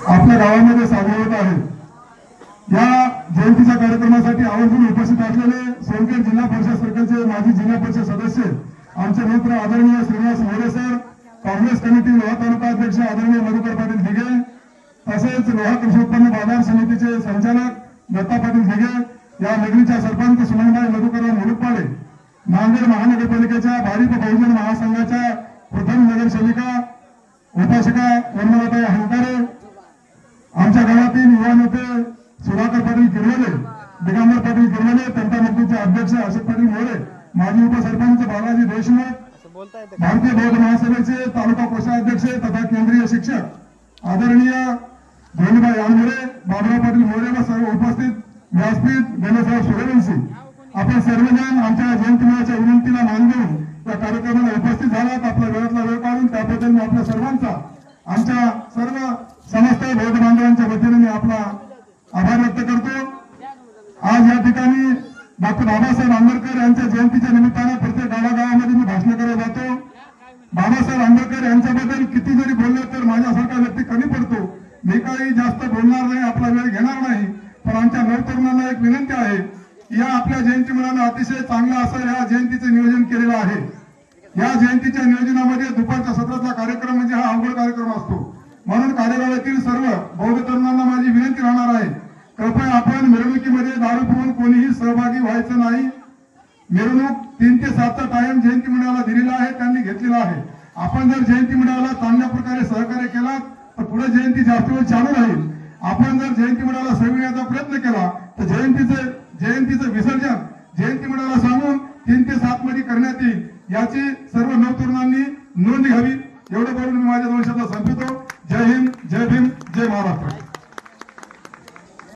आपल्या गावामध्ये साजरा होत आहे। या जयंतीच्या कार्यक्रमासाठी आवर्जून उपस्थित असलेले सोनखेड जिल्हा परिषद सर्कलचे माजी जिल्हा परिषद सदस्य आमचे मित्र आदरणीय श्रीनिवास मोरे सर, काँग्रेस कमिटी लोहा तालुका अध्यक्ष आदरणीय मधुकर पाटील दिघे, तसेच लोहा कृषी उत्पन्न बाजार समितीचे संचालक दत्ता पाटील दिघे, या नगरीच्या सरपंच सुमनबाई मधुकरराव मुलुकपाडे, नांदेड महानगरपालिकेच्या भारिप बहुजन महासंघाच्या प्रथम नगरसेविका उपासिका वनमालाताई हंकारे, आमच्या गावातील युवा नेते सुधाकर पाटील किरवले, दिगंबर पाटील किरवले, जनता मुक्तीचे अध्यक्ष अशोक पाटील मोरे, माजी उपसरपंच बालाजी देशमुख, भारतीय बौद्ध महासभेचे तालुका कोषाध्यक्ष तथा केंद्रीय शिक्षक आदरणीय धोनीभाई आंबोरे, बाबुराव पाटील मोरे व सर्व उपस्थित व्यासपीठ गणेशराव सूर्यवंशी, आपण सर्वजण आमच्या जयंतीच्या विनंतीला मान देऊन या कार्यक्रमाला उपस्थित झालात। आपल्या वेळातला वेळ काढून त्याबद्दल मी आपल्या सर्वांचा, आमच्या सर्व समस्त बौद्ध बांधवांच्या वतीने मी आपला आभार व्यक्त करतो। आज या ठिकाणी डॉक्टर बाबासाहेब आंबेडकर यांच्या जयंतीच्या निमित्ताने प्रत्येक गावागावामध्ये मी भाषण करायला जातो। बाबासाहेब आंबेडकर यांच्याबद्दल किती जरी बोललं तर माझ्यासारखा व्यक्ती कमी पडतो। मी काही जास्त बोलणार नाही, आपला वेळ घेणार नाही, पण आमच्या नवतरुणांना एक विनंती आहे, या आपल्या जयंती मुलांना अतिशय चांगलं असं या जयंतीचं नियोजन केलेलं आहे। या जयंतीच्या नियोजनामध्ये दुपारच्या सत्राचा कार्यक्रम म्हणजे हा अवघड कार्यक्रम असतो, म्हणून कार्यक्रमातील सर्व बौद्ध तरुणांना माझी विनंती राहणार आहे, कृपया आपण मिरवणुकीमध्ये दारू पिऊन कोणीही सहभागी व्हायचं नाही। मिरवणूक 3 ते 7 चा टाइम जयंती मंडळाला दिलेला आहे, त्यांनी घेतलेला आहे। आपण जर जयंती मंडळाला चांगल्या प्रकारे सहकार्य केला तर पुढे जयंती जास्त वेळ चालू राहील। आपण जर जयंती मंडळाला सजविण्याचा प्रयत्न केला तर जयंतीचं विसर्जन जयंती मंडळाला सांगून 3 ते 7 मध्ये करण्यात येईल, याची सर्व नवतरुणांनी नोंद घ्यावी। एवढं बोलून मी माझ्या 2 शब्द संपवितो। जय हिंद, जय भीम, जय महाराष्ट्र।